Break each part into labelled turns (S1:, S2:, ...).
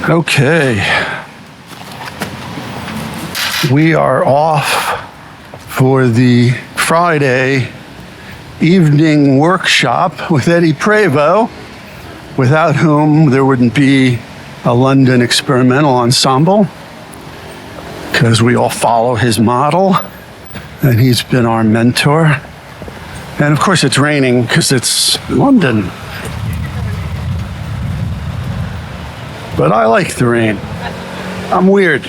S1: Okay. We are off for the Friday evening workshop with Eddie Prevost, without whom there wouldn't be a London experimental ensemble, because we all follow his model, and he's been our mentor. And of course it's raining because it's London. But I like the rain. I'm weird.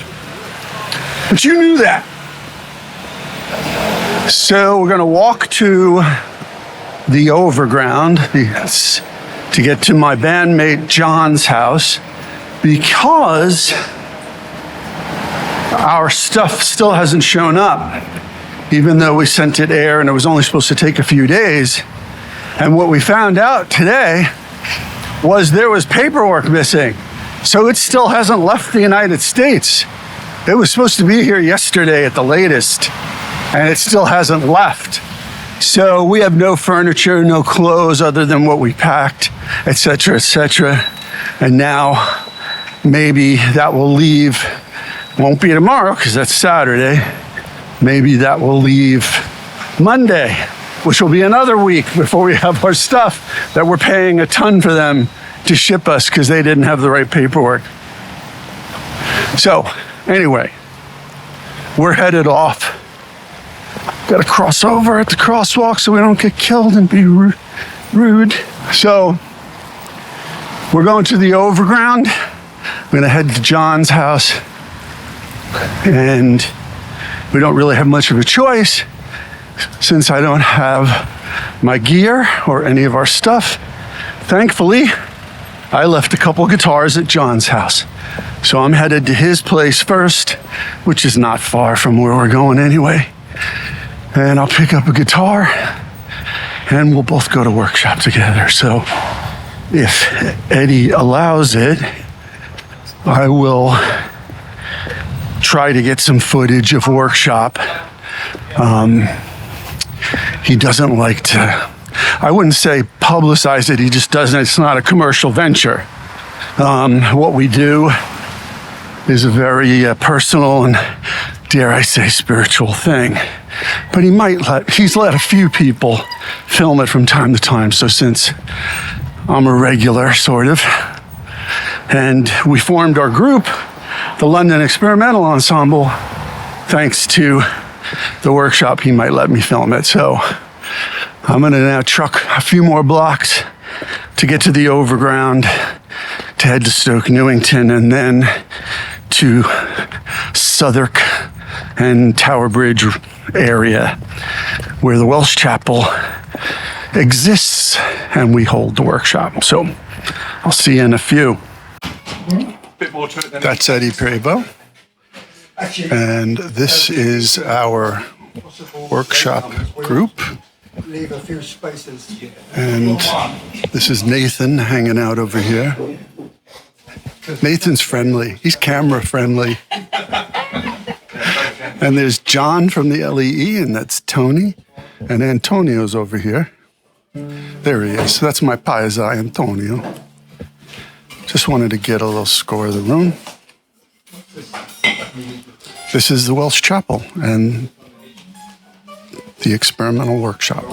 S1: But you knew that. So we're going to walk to the overground to get to my bandmate John's house, because our stuff still hasn't shown up, even though we sent it air and it was only supposed to take a few days. And what we found out today was there was paperwork missing. So it still hasn't left the United States. It was supposed to be here yesterday at the latest, and it still hasn't left. So we have no furniture, no clothes other than what we packed, etc., etc. And now maybe that will leave. Won't be tomorrow because that's Saturday. Maybe that will leave Monday, which will be another week before we have our stuff that we're paying a ton for them to ship us because they didn't have the right paperwork. So anyway, we're headed off. Got to cross over at the crosswalk so we don't get killed and be rude. So we're going to the overground. We're going to head to John's house. And we don't really have much of a choice since I don't have my gear or any of our stuff. Thankfully, I left a couple guitars at John's house. So I'm headed to his place first, which is not far from where we're going anyway. And I'll pick up a guitar and we'll both go to workshop together. So if Eddie allows it, I will try to get some footage of workshop. He doesn't like to, I wouldn't say publicize it, he just doesn't, it's not a commercial venture. What we do is a very personal and, dare I say, spiritual thing. But he's let a few people film it from time to time, so since I'm a regular, sort of, and we formed our group, the London Experimental Ensemble, thanks to the workshop, he might let me film it. So I'm gonna now truck a few more blocks to get to the overground, to head to Stoke Newington, and then to Southwark and Tower Bridge area where the Welsh Chapel exists and we hold the workshop. So I'll see you in a few. That's Eddie Prevost, and this is our workshop group.
S2: Leave a few spaces.
S1: And this is Nathan hanging out over here. Nathan's friendly. He's camera friendly. And there's John from the LEE, and that's Tony. And Antonio's over here. There he is. That's my paisa, Antonio. Just wanted to get a little score of the room. This is the Welsh Chapel and the experimental workshop.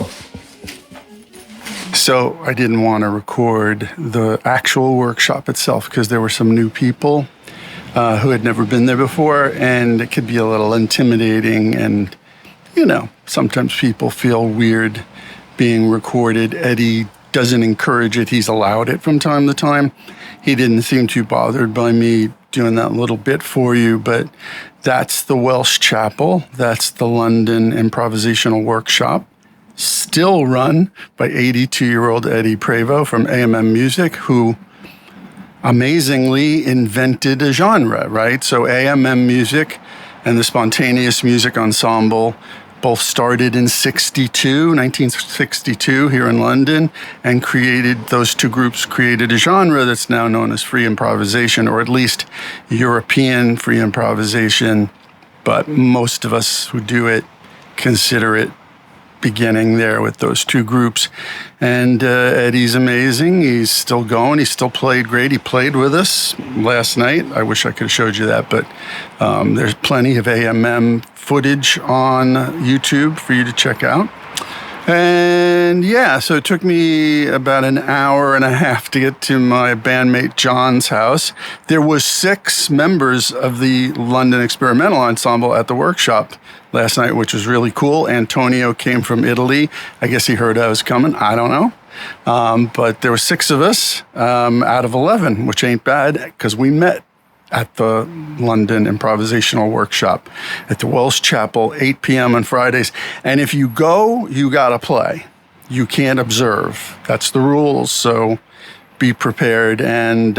S1: So I didn't want to record the actual workshop itself because there were some new people who had never been there before, and it could be a little intimidating, and sometimes people feel weird being recorded. Eddie doesn't encourage it. He's allowed it from time to time. He didn't seem too bothered by me doing that little bit for you, but that's the Welsh Chapel. That's the London Improvisational Workshop, still run by 82-year-old Eddie Prevost from AMM Music, who amazingly invented a genre, right? So AMM Music and the Spontaneous Music Ensemble both started in 1962 here in London, and those two groups created a genre that's now known as free improvisation, or at least European free improvisation. But most of us who do it consider it beginning there with those two groups. And Eddie's amazing. He's still going. He still played great. He played with us last night. I wish I could have showed you that, but there's plenty of AMM footage on YouTube for you to check out. And yeah, so it took me about an hour and a half to get to my bandmate John's house. There was 6 members of the London Experimental Ensemble at the workshop last night, which was really cool. Antonio came from Italy. I guess he heard I was coming. I don't know. But there were 6 of us out of 11, which ain't bad because we met at the London Improvisational Workshop at the Welsh Chapel, 8 p.m. on Fridays. And if you go, you got to play. You can't observe. That's the rules. So be prepared, and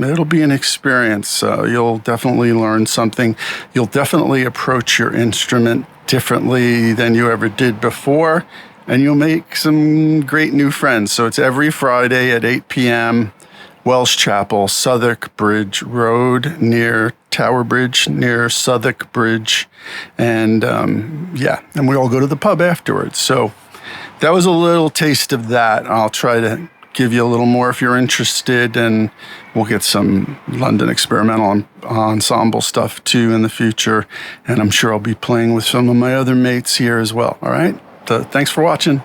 S1: it'll be an experience. You'll definitely learn something. You'll definitely approach your instrument differently than you ever did before, and you'll make some great new friends. So it's every Friday at 8 p.m., Welsh Chapel, Southwark Bridge Road, near Tower Bridge, near Southwark Bridge. And and we all go to the pub afterwards. So that was a little taste of that. I'll try to give you a little more if you're interested, and we'll get some London Experimental Ensemble stuff too in the future. And I'm sure I'll be playing with some of my other mates here as well. All right. Thanks for watching.